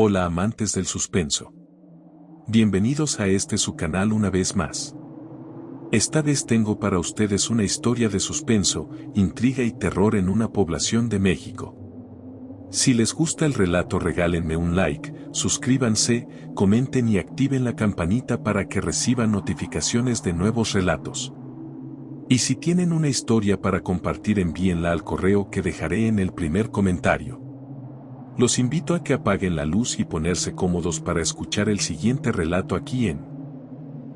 Hola amantes del suspenso. Bienvenidos a su canal una vez más. Esta vez tengo para ustedes una historia de suspenso, intriga y terror en una población de México. Si les gusta el relato, regálenme un like, suscríbanse, comenten y activen la campanita para que reciban notificaciones de nuevos relatos. Y si tienen una historia para compartir, envíenla al correo que dejaré en el primer comentario. Los invito a que apaguen la luz y ponerse cómodos para escuchar el siguiente relato aquí en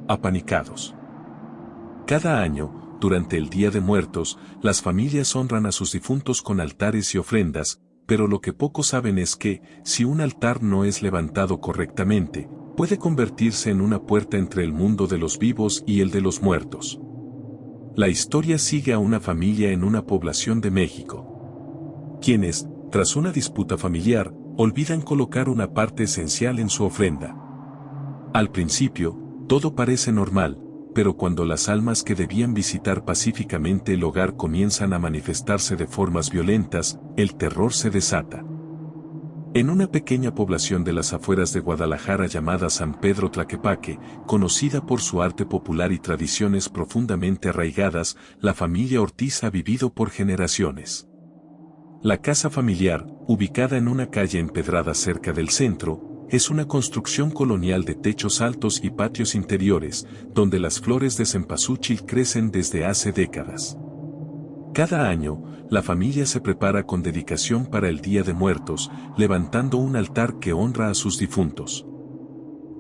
Apanicados. Cada año, durante el Día de Muertos, las familias honran a sus difuntos con altares y ofrendas, pero lo que pocos saben es que, si un altar no es levantado correctamente, puede convertirse en una puerta entre el mundo de los vivos y el de los muertos. La historia sigue a una familia en una población de México, quienes, tras una disputa familiar, olvidan colocar una parte esencial en su ofrenda. Al principio, todo parece normal, pero cuando las almas que debían visitar pacíficamente el hogar comienzan a manifestarse de formas violentas, el terror se desata. En una pequeña población de las afueras de Guadalajara llamada San Pedro Tlaquepaque, conocida por su arte popular y tradiciones profundamente arraigadas, la familia Ortiz ha vivido por generaciones. La casa familiar, ubicada en una calle empedrada cerca del centro, es una construcción colonial de techos altos y patios interiores, donde las flores de cempasúchil crecen desde hace décadas. Cada año, la familia se prepara con dedicación para el Día de Muertos, levantando un altar que honra a sus difuntos.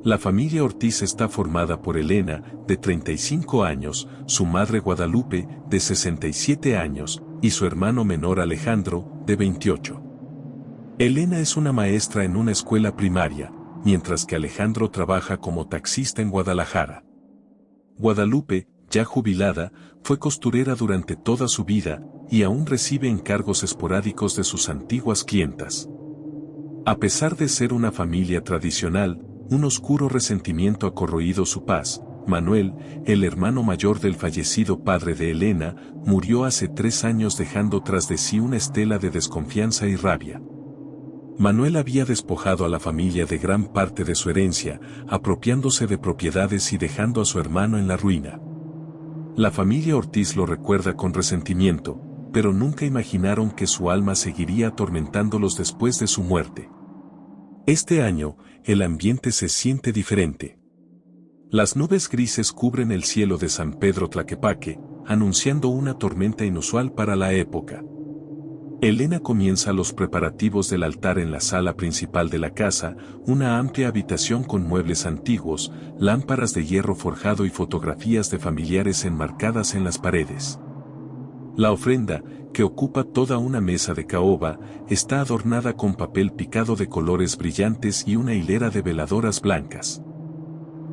La familia Ortiz está formada por Elena, de 35 años, su madre Guadalupe, de 67 años, y su hermano menor Alejandro, de 28. Elena es una maestra en una escuela primaria, mientras que Alejandro trabaja como taxista en Guadalajara. Guadalupe, ya jubilada, fue costurera durante toda su vida, y aún recibe encargos esporádicos de sus antiguas clientas. A pesar de ser una familia tradicional, un oscuro resentimiento ha corroído su paz. Manuel, el hermano mayor del fallecido padre de Elena, murió hace 3 años dejando tras de sí una estela de desconfianza y rabia. Manuel había despojado a la familia de gran parte de su herencia, apropiándose de propiedades y dejando a su hermano en la ruina. La familia Ortiz lo recuerda con resentimiento, pero nunca imaginaron que su alma seguiría atormentándolos después de su muerte. Este año, el ambiente se siente diferente. Las nubes grises cubren el cielo de San Pedro Tlaquepaque, anunciando una tormenta inusual para la época. Elena comienza los preparativos del altar en la sala principal de la casa, una amplia habitación con muebles antiguos, lámparas de hierro forjado y fotografías de familiares enmarcadas en las paredes. La ofrenda, que ocupa toda una mesa de caoba, está adornada con papel picado de colores brillantes y una hilera de veladoras blancas.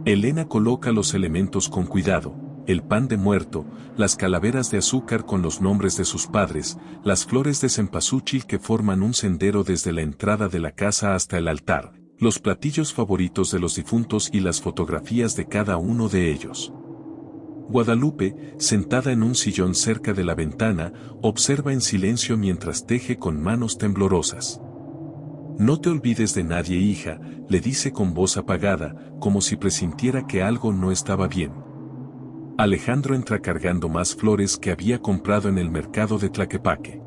Elena coloca los elementos con cuidado: el pan de muerto, las calaveras de azúcar con los nombres de sus padres, las flores de cempasúchil que forman un sendero desde la entrada de la casa hasta el altar, los platillos favoritos de los difuntos y las fotografías de cada uno de ellos. Guadalupe, sentada en un sillón cerca de la ventana, observa en silencio mientras teje con manos temblorosas. «No te olvides de nadie, hija», le dice con voz apagada, como si presintiera que algo no estaba bien. Alejandro entra cargando más flores que había comprado en el mercado de Tlaquepaque.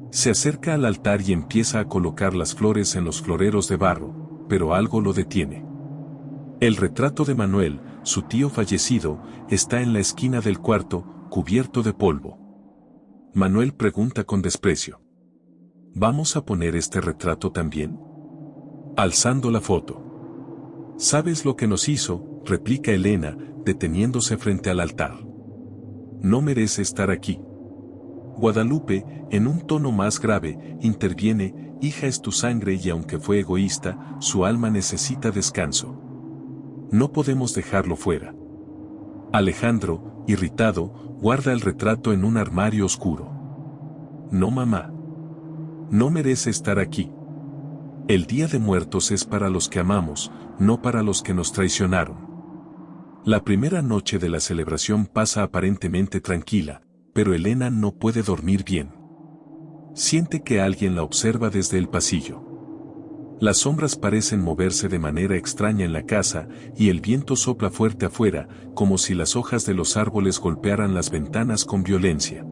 Se acerca al altar y empieza a colocar las flores en los floreros de barro, pero algo lo detiene. El retrato de Manuel, su tío fallecido, está en la esquina del cuarto, cubierto de polvo. Manuel pregunta con desprecio: «¿Vamos a poner este retrato también?», alzando la foto. «¿Sabes lo que nos hizo?», replica Elena, deteniéndose frente al altar. «No merece estar aquí». Guadalupe, en un tono más grave, interviene: «Hija, es tu sangre y aunque fue egoísta, su alma necesita descanso. No podemos dejarlo fuera». Alejandro, irritado, guarda el retrato en un armario oscuro. «No, mamá. No merece estar aquí. El Día de Muertos es para los que amamos, no para los que nos traicionaron». La primera noche de la celebración pasa aparentemente tranquila, pero Elena no puede dormir bien. Siente que alguien la observa desde el pasillo. Las sombras parecen moverse de manera extraña en la casa y el viento sopla fuerte afuera, como si las hojas de los árboles golpearan las ventanas con violencia.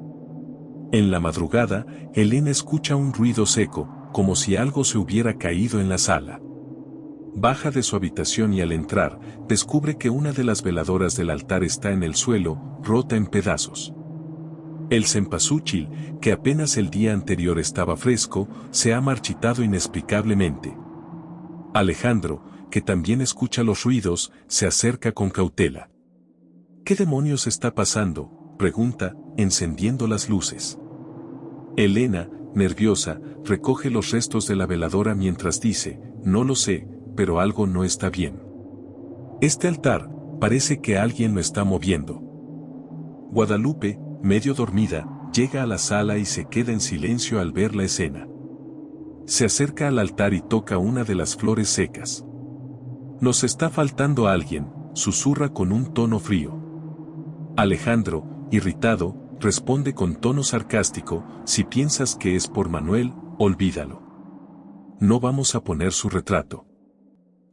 En la madrugada, Elena escucha un ruido seco, como si algo se hubiera caído en la sala. Baja de su habitación y al entrar, descubre que una de las veladoras del altar está en el suelo, rota en pedazos. El cempasúchil, que apenas el día anterior estaba fresco, se ha marchitado inexplicablemente. Alejandro, que también escucha los ruidos, se acerca con cautela. ¿Qué demonios está pasando?, pregunta, encendiendo las luces. Elena, nerviosa, recoge los restos de la veladora mientras dice, no lo sé, pero algo no está bien. Este altar, parece que alguien lo está moviendo. Guadalupe, medio dormida, llega a la sala y se queda en silencio al ver la escena. Se acerca al altar y toca una de las flores secas. Nos está faltando alguien, susurra con un tono frío. Alejandro, irritado, responde con tono sarcástico, si piensas que es por Manuel, olvídalo. No vamos a poner su retrato.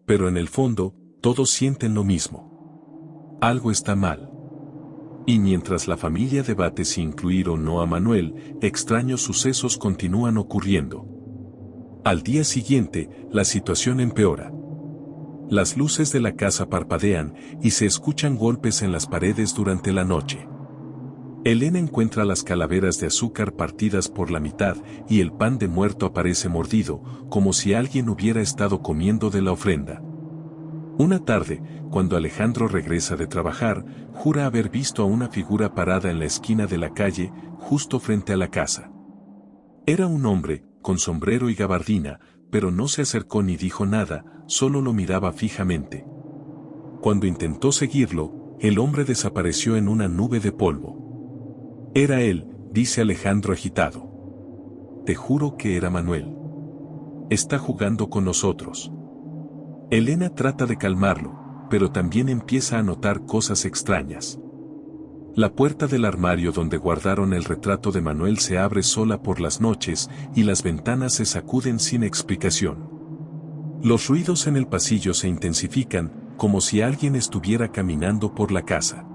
Pero en el fondo, todos sienten lo mismo. Algo está mal. Y mientras la familia debate si incluir o no a Manuel, extraños sucesos continúan ocurriendo. Al día siguiente, la situación empeora. Las luces de la casa parpadean y se escuchan golpes en las paredes durante la noche. Elena encuentra las calaveras de azúcar partidas por la mitad y el pan de muerto aparece mordido, como si alguien hubiera estado comiendo de la ofrenda. Una tarde, cuando Alejandro regresa de trabajar, jura haber visto a una figura parada en la esquina de la calle, justo frente a la casa. Era un hombre, con sombrero y gabardina, pero no se acercó ni dijo nada, solo lo miraba fijamente. Cuando intentó seguirlo, el hombre desapareció en una nube de polvo. Era él, dice Alejandro agitado. Te juro que era Manuel. Está jugando con nosotros. Elena trata de calmarlo, pero también empieza a notar cosas extrañas. La puerta del armario donde guardaron el retrato de Manuel se abre sola por las noches y las ventanas se sacuden sin explicación. Los ruidos en el pasillo se intensifican, como si alguien estuviera caminando por la casa.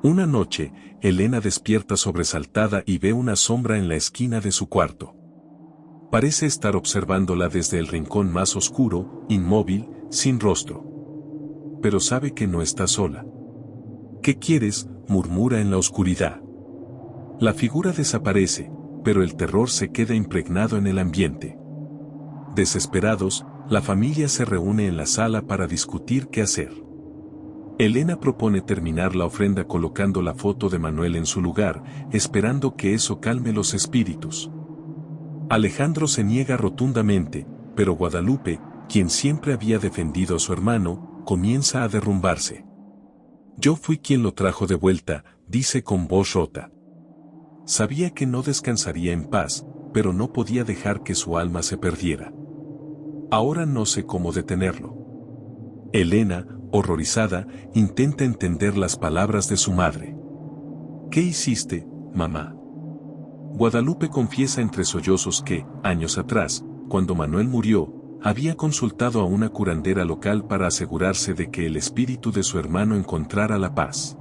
Una noche, Elena despierta sobresaltada y ve una sombra en la esquina de su cuarto. Parece estar observándola desde el rincón más oscuro, inmóvil, sin rostro. Pero sabe que no está sola. ¿Qué quieres?, murmura en la oscuridad. La figura desaparece, pero el terror se queda impregnado en el ambiente. Desesperados, la familia se reúne en la sala para discutir qué hacer. Elena propone terminar la ofrenda colocando la foto de Manuel en su lugar, esperando que eso calme los espíritus. Alejandro se niega rotundamente, pero Guadalupe, quien siempre había defendido a su hermano, comienza a derrumbarse. Yo fui quien lo trajo de vuelta, dice con voz rota. Sabía que no descansaría en paz, pero no podía dejar que su alma se perdiera. Ahora no sé cómo detenerlo. Elena, horrorizada, intenta entender las palabras de su madre. ¿Qué hiciste, mamá? Guadalupe confiesa entre sollozos que, años atrás, cuando Manuel murió, había consultado a una curandera local para asegurarse de que el espíritu de su hermano encontrara la paz.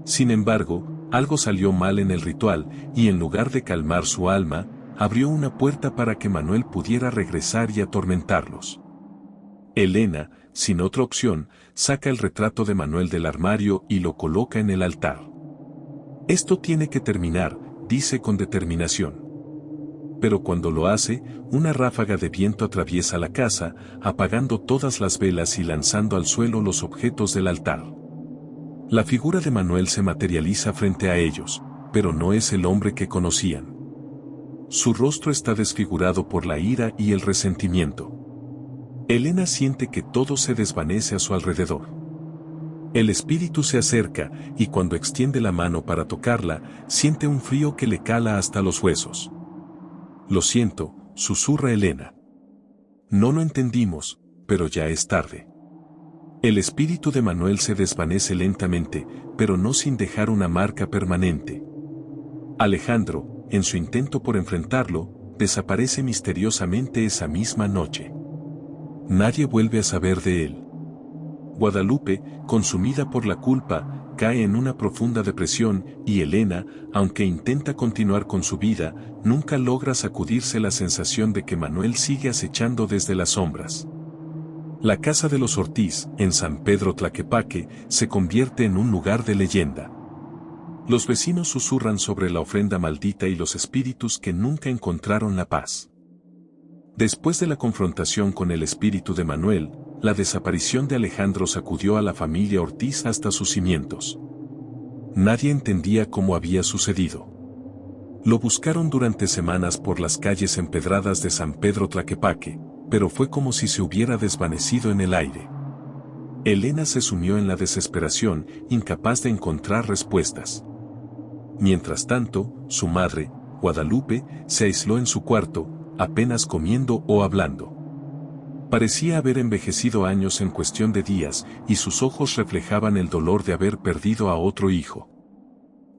Sin embargo, algo salió mal en el ritual, y en lugar de calmar su alma, abrió una puerta para que Manuel pudiera regresar y atormentarlos. Elena, sin otra opción, saca el retrato de Manuel del armario y lo coloca en el altar. Esto tiene que terminar, dice con determinación. Pero cuando lo hace, una ráfaga de viento atraviesa la casa, apagando todas las velas y lanzando al suelo los objetos del altar. La figura de Manuel se materializa frente a ellos, pero no es el hombre que conocían. Su rostro está desfigurado por la ira y el resentimiento. Elena siente que todo se desvanece a su alrededor. El espíritu se acerca, y cuando extiende la mano para tocarla, siente un frío que le cala hasta los huesos. Lo siento, susurra Elena. No lo entendimos, pero ya es tarde. El espíritu de Manuel se desvanece lentamente, pero no sin dejar una marca permanente. Alejandro, en su intento por enfrentarlo, desaparece misteriosamente esa misma noche. Nadie vuelve a saber de él. Guadalupe, consumida por la culpa, cae en una profunda depresión y Elena, aunque intenta continuar con su vida, nunca logra sacudirse la sensación de que Manuel sigue acechando desde las sombras. La casa de los Ortiz, en San Pedro Tlaquepaque, se convierte en un lugar de leyenda. Los vecinos susurran sobre la ofrenda maldita y los espíritus que nunca encontraron la paz. Después de la confrontación con el espíritu de Manuel, la desaparición de Alejandro sacudió a la familia Ortiz hasta sus cimientos. Nadie entendía cómo había sucedido. Lo buscaron durante semanas por las calles empedradas de San Pedro Tlaquepaque, pero fue como si se hubiera desvanecido en el aire. Elena se sumió en la desesperación, incapaz de encontrar respuestas. Mientras tanto, su madre, Guadalupe, se aisló en su cuarto, apenas comiendo o hablando. Parecía haber envejecido años en cuestión de días, y sus ojos reflejaban el dolor de haber perdido a otro hijo.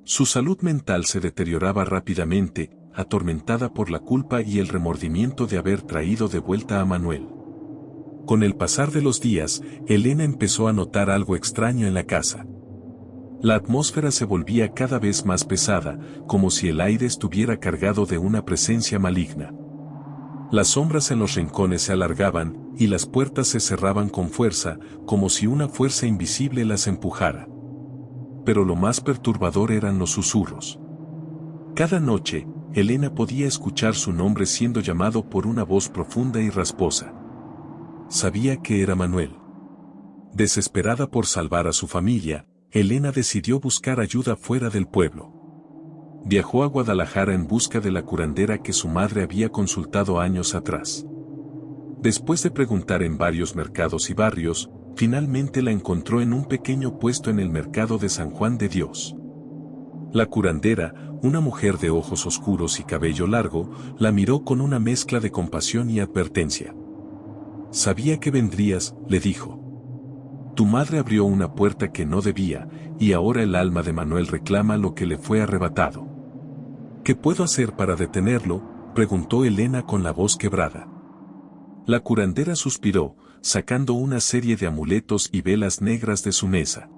Su salud mental se deterioraba rápidamente, atormentada por la culpa y el remordimiento de haber traído de vuelta a Manuel. Con el pasar de los días, Elena empezó a notar algo extraño en la casa. La atmósfera se volvía cada vez más pesada, como si el aire estuviera cargado de una presencia maligna. Las sombras en los rincones se alargaban, y las puertas se cerraban con fuerza, como si una fuerza invisible las empujara. Pero lo más perturbador eran los susurros. Cada noche, Elena podía escuchar su nombre siendo llamado por una voz profunda y rasposa. Sabía que era Manuel. Desesperada por salvar a su familia, Elena decidió buscar ayuda fuera del pueblo. Viajó a Guadalajara en busca de la curandera que su madre había consultado años atrás. Después de preguntar en varios mercados y barrios, finalmente la encontró en un pequeño puesto en el mercado de San Juan de Dios. La curandera, una mujer de ojos oscuros y cabello largo, la miró con una mezcla de compasión y advertencia. «Sabía que vendrías», le dijo. «Tu madre abrió una puerta que no debía, y ahora el alma de Manuel reclama lo que le fue arrebatado». «¿Qué puedo hacer para detenerlo?», preguntó Elena con la voz quebrada. La curandera suspiró, sacando una serie de amuletos y velas negras de su mesa.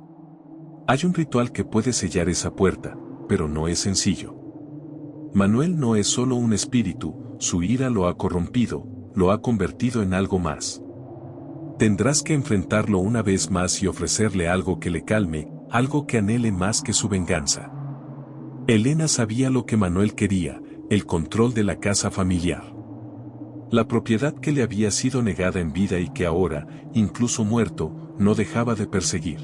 «Hay un ritual que puede sellar esa puerta, pero no es sencillo. Manuel no es solo un espíritu, su ira lo ha corrompido, lo ha convertido en algo más. Tendrás que enfrentarlo una vez más y ofrecerle algo que le calme, algo que anhele más que su venganza». Elena sabía lo que Manuel quería, el control de la casa familiar. La propiedad que le había sido negada en vida y que ahora, incluso muerto, no dejaba de perseguir.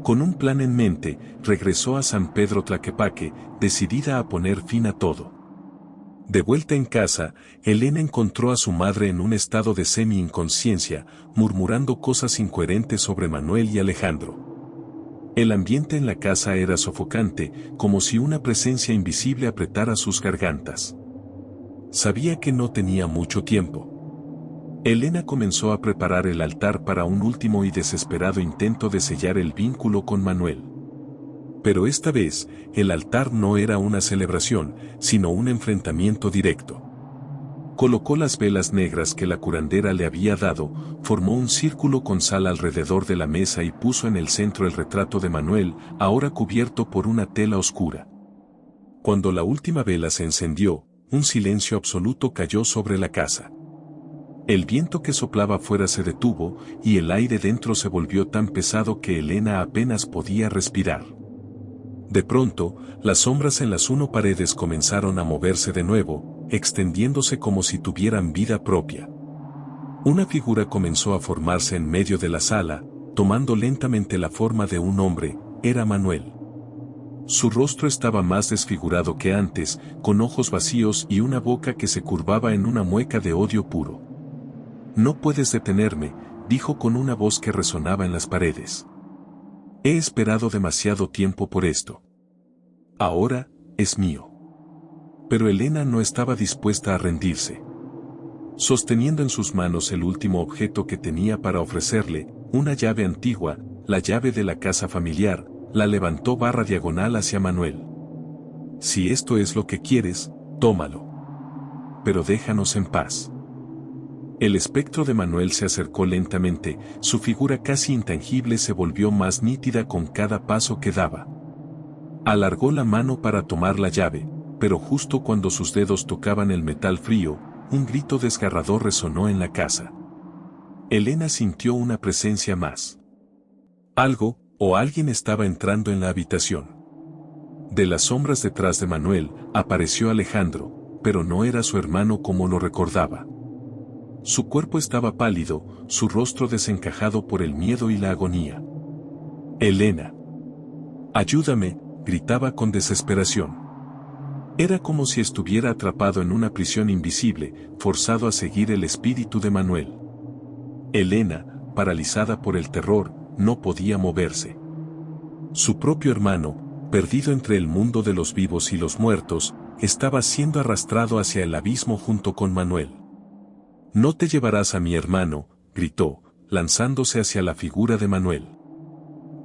Con un plan en mente, regresó a San Pedro Tlaquepaque, decidida a poner fin a todo. De vuelta en casa, Elena encontró a su madre en un estado de semi-inconsciencia, murmurando cosas incoherentes sobre Manuel y Alejandro. El ambiente en la casa era sofocante, como si una presencia invisible apretara sus gargantas. Sabía que no tenía mucho tiempo. Elena comenzó a preparar el altar para un último y desesperado intento de sellar el vínculo con Manuel. Pero esta vez, el altar no era una celebración, sino un enfrentamiento directo. Colocó las velas negras que la curandera le había dado, formó un círculo con sal alrededor de la mesa y puso en el centro el retrato de Manuel, ahora cubierto por una tela oscura. Cuando la última vela se encendió, un silencio absoluto cayó sobre la casa. El viento que soplaba fuera se detuvo, y el aire dentro se volvió tan pesado que Elena apenas podía respirar. De pronto, las sombras en las paredes comenzaron a moverse de nuevo, extendiéndose como si tuvieran vida propia. Una figura comenzó a formarse en medio de la sala, tomando lentamente la forma de un hombre. Era Manuel. Su rostro estaba más desfigurado que antes, con ojos vacíos y una boca que se curvaba en una mueca de odio puro. «No puedes detenerme», dijo con una voz que resonaba en las paredes. «He esperado demasiado tiempo por esto. Ahora, es mío». Pero Elena no estaba dispuesta a rendirse. Sosteniendo en sus manos el último objeto que tenía para ofrecerle, una llave antigua, la llave de la casa familiar, la levantó diagonal hacia Manuel. «Si esto es lo que quieres, tómalo. Pero déjanos en paz». El espectro de Manuel se acercó lentamente, su figura casi intangible se volvió más nítida con cada paso que daba. Alargó la mano para tomar la llave, pero justo cuando sus dedos tocaban el metal frío, un grito desgarrador resonó en la casa. Elena sintió una presencia más. Algo, o alguien estaba entrando en la habitación. De las sombras detrás de Manuel, apareció Alejandro, pero no era su hermano como lo recordaba. Su cuerpo estaba pálido, su rostro desencajado por el miedo y la agonía. Elena. Ayúdame, gritaba con desesperación. Era como si estuviera atrapado en una prisión invisible, forzado a seguir el espíritu de Manuel. Elena, paralizada por el terror, no podía moverse. Su propio hermano, perdido entre el mundo de los vivos y los muertos, estaba siendo arrastrado hacia el abismo junto con Manuel. «No te llevarás a mi hermano», gritó, lanzándose hacia la figura de Manuel.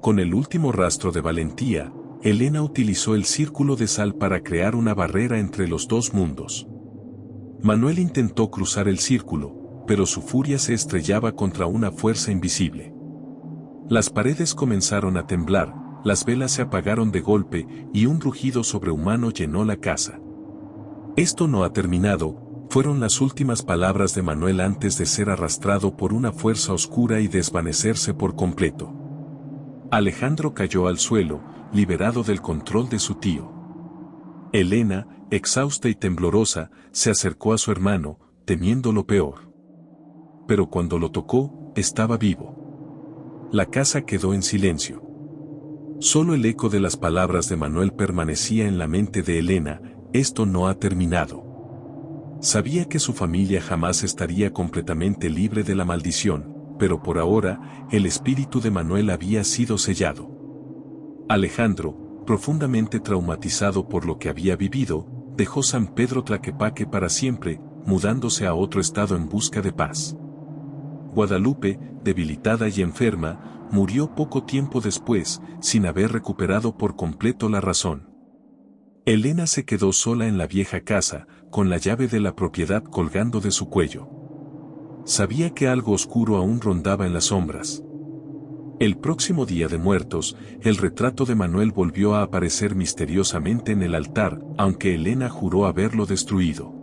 Con el último rastro de valentía, Elena utilizó el círculo de sal para crear una barrera entre los dos mundos. Manuel intentó cruzar el círculo, pero su furia se estrellaba contra una fuerza invisible. Las paredes comenzaron a temblar, las velas se apagaron de golpe y un rugido sobrehumano llenó la casa. «Esto no ha terminado», fueron las últimas palabras de Manuel antes de ser arrastrado por una fuerza oscura y desvanecerse por completo. Alejandro cayó al suelo, liberado del control de su tío. Elena, exhausta y temblorosa, se acercó a su hermano, temiendo lo peor. Pero cuando lo tocó, estaba vivo. La casa quedó en silencio. Solo el eco de las palabras de Manuel permanecía en la mente de Elena: «Esto no ha terminado». Sabía que su familia jamás estaría completamente libre de la maldición, pero por ahora, el espíritu de Manuel había sido sellado. Alejandro, profundamente traumatizado por lo que había vivido, dejó San Pedro Tlaquepaque para siempre, mudándose a otro estado en busca de paz. Guadalupe, debilitada y enferma, murió poco tiempo después, sin haber recuperado por completo la razón. Elena se quedó sola en la vieja casa, con la llave de la propiedad colgando de su cuello. Sabía que algo oscuro aún rondaba en las sombras. El próximo día de muertos, el retrato de Manuel volvió a aparecer misteriosamente en el altar, aunque Elena juró haberlo destruido.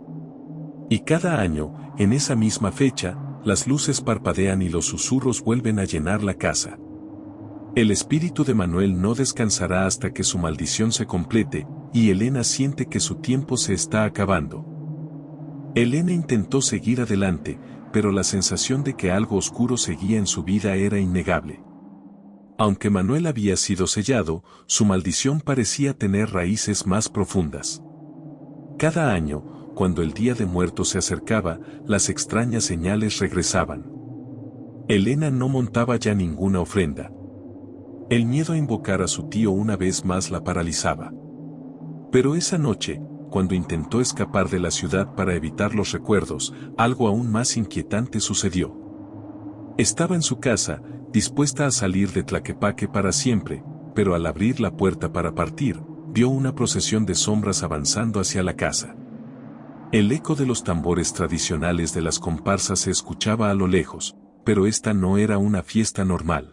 Y cada año, en esa misma fecha, las luces parpadean y los susurros vuelven a llenar la casa. El espíritu de Manuel no descansará hasta que su maldición se complete, y Elena siente que su tiempo se está acabando. Elena intentó seguir adelante, pero la sensación de que algo oscuro seguía en su vida era innegable. Aunque Manuel había sido sellado, su maldición parecía tener raíces más profundas. Cada año, cuando el día de muertos se acercaba, las extrañas señales regresaban. Elena no montaba ya ninguna ofrenda. El miedo a invocar a su tío una vez más la paralizaba. Pero esa noche, cuando intentó escapar de la ciudad para evitar los recuerdos, algo aún más inquietante sucedió. Estaba en su casa, dispuesta a salir de Tlaquepaque para siempre, pero al abrir la puerta para partir, vio una procesión de sombras avanzando hacia la casa. El eco de los tambores tradicionales de las comparsas se escuchaba a lo lejos, pero esta no era una fiesta normal.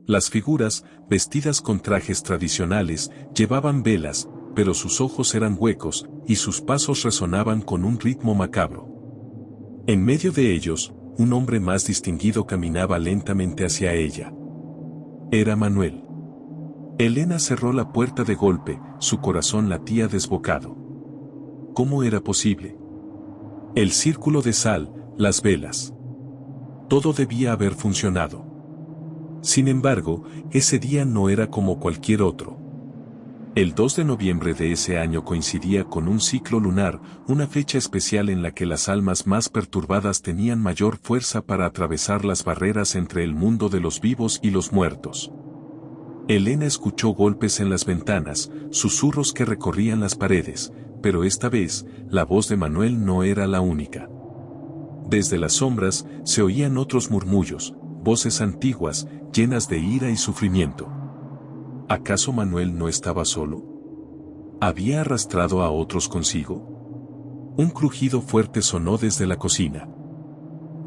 Las figuras, vestidas con trajes tradicionales, llevaban velas, pero sus ojos eran huecos, y sus pasos resonaban con un ritmo macabro. En medio de ellos, un hombre más distinguido caminaba lentamente hacia ella. Era Manuel. Elena cerró la puerta de golpe, su corazón latía desbocado. ¿Cómo era posible? El círculo de sal, las velas. Todo debía haber funcionado. Sin embargo, ese día no era como cualquier otro. El 2 de noviembre de ese año coincidía con un ciclo lunar, una fecha especial en la que las almas más perturbadas tenían mayor fuerza para atravesar las barreras entre el mundo de los vivos y los muertos. Elena escuchó golpes en las ventanas, susurros que recorrían las paredes, pero esta vez, la voz de Manuel no era la única. Desde las sombras, se oían otros murmullos, voces antiguas, llenas de ira y sufrimiento. ¿Acaso Manuel no estaba solo? ¿Había arrastrado a otros consigo? Un crujido fuerte sonó desde la cocina.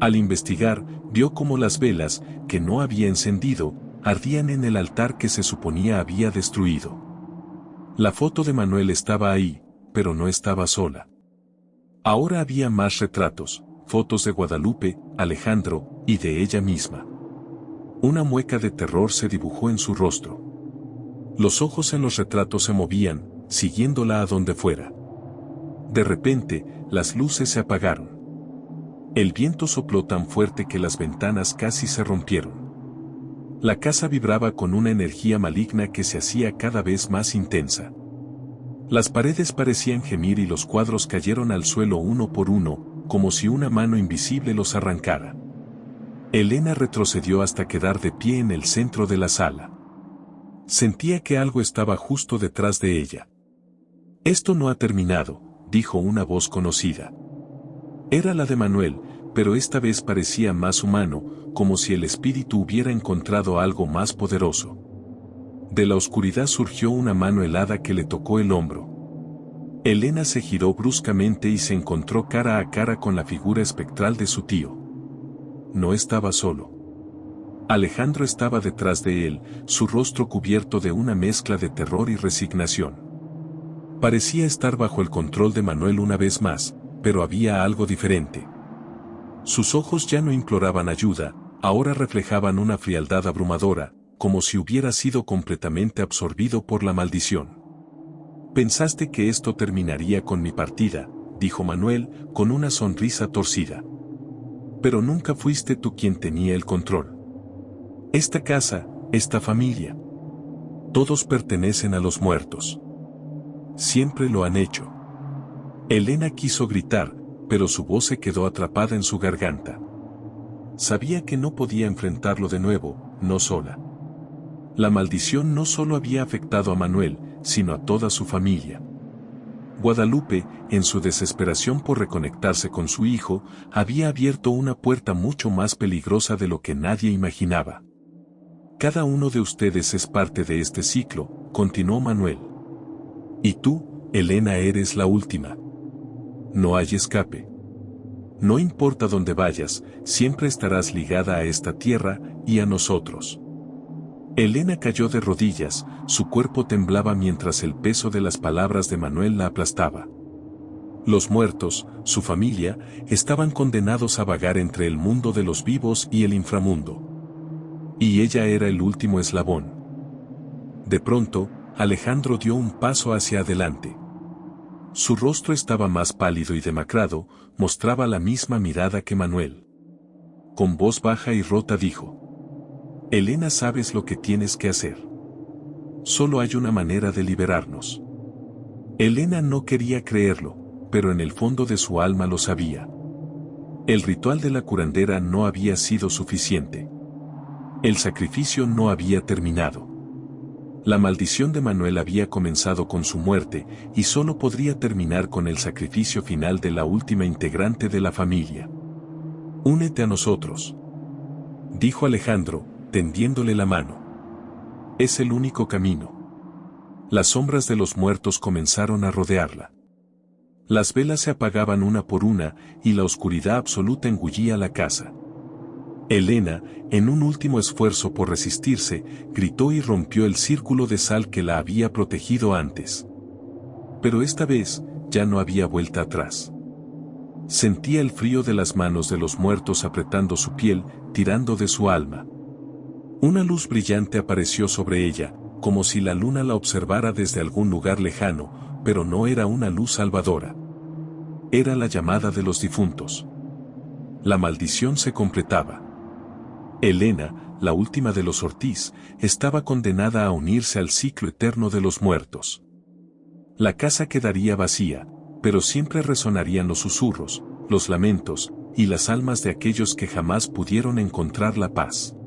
Al investigar, vio cómo las velas, que no había encendido, ardían en el altar que se suponía había destruido. La foto de Manuel estaba ahí, pero no estaba sola. Ahora había más retratos, fotos de Guadalupe, Alejandro, y de ella misma. Una mueca de terror se dibujó en su rostro. Los ojos en los retratos se movían, siguiéndola a donde fuera. De repente, las luces se apagaron. El viento sopló tan fuerte que las ventanas casi se rompieron. La casa vibraba con una energía maligna que se hacía cada vez más intensa. Las paredes parecían gemir y los cuadros cayeron al suelo uno por uno, como si una mano invisible los arrancara. Elena retrocedió hasta quedar de pie en el centro de la sala. Sentía que algo estaba justo detrás de ella. «Esto no ha terminado», dijo una voz conocida. Era la de Manuel, pero esta vez parecía más humano, como si el espíritu hubiera encontrado algo más poderoso. De la oscuridad surgió una mano helada que le tocó el hombro. Elena se giró bruscamente y se encontró cara a cara con la figura espectral de su tío. No estaba solo. Alejandro estaba detrás de él, su rostro cubierto de una mezcla de terror y resignación. Parecía estar bajo el control de Manuel una vez más, pero había algo diferente. Sus ojos ya no imploraban ayuda, ahora reflejaban una frialdad abrumadora, como si hubiera sido completamente absorbido por la maldición. «Pensaste que esto terminaría con mi partida», dijo Manuel, con una sonrisa torcida. «Pero nunca fuiste tú quien tenía el control. Esta casa, esta familia. Todos pertenecen a los muertos. Siempre lo han hecho». Elena quiso gritar, pero su voz se quedó atrapada en su garganta. Sabía que no podía enfrentarlo de nuevo, no sola. La maldición no solo había afectado a Manuel, sino a toda su familia. Guadalupe, en su desesperación por reconectarse con su hijo, había abierto una puerta mucho más peligrosa de lo que nadie imaginaba. «Cada uno de ustedes es parte de este ciclo», continuó Manuel. «Y tú, Elena, eres la última. No hay escape. No importa dónde vayas, siempre estarás ligada a esta tierra y a nosotros». Elena cayó de rodillas, su cuerpo temblaba mientras el peso de las palabras de Manuel la aplastaba. Los muertos, su familia, estaban condenados a vagar entre el mundo de los vivos y el inframundo. Y ella era el último eslabón. De pronto, Alejandro dio un paso hacia adelante. Su rostro estaba más pálido y demacrado, mostraba la misma mirada que Manuel. Con voz baja y rota dijo: «Elena, sabes lo que tienes que hacer. Solo hay una manera de liberarnos». Elena no quería creerlo, pero en el fondo de su alma lo sabía. El ritual de la curandera no había sido suficiente. El sacrificio no había terminado. La maldición de Manuel había comenzado con su muerte, y solo podría terminar con el sacrificio final de la última integrante de la familia. «Únete a nosotros», dijo Alejandro, tendiéndole la mano. «Es el único camino». Las sombras de los muertos comenzaron a rodearla. Las velas se apagaban una por una, y la oscuridad absoluta engullía la casa. Elena, en un último esfuerzo por resistirse, gritó y rompió el círculo de sal que la había protegido antes. Pero esta vez, ya no había vuelta atrás. Sentía el frío de las manos de los muertos apretando su piel, tirando de su alma. Una luz brillante apareció sobre ella, como si la luna la observara desde algún lugar lejano, pero no era una luz salvadora. Era la llamada de los difuntos. La maldición se completaba. Elena, la última de los Ortiz, estaba condenada a unirse al ciclo eterno de los muertos. La casa quedaría vacía, pero siempre resonarían los susurros, los lamentos, y las almas de aquellos que jamás pudieron encontrar la paz.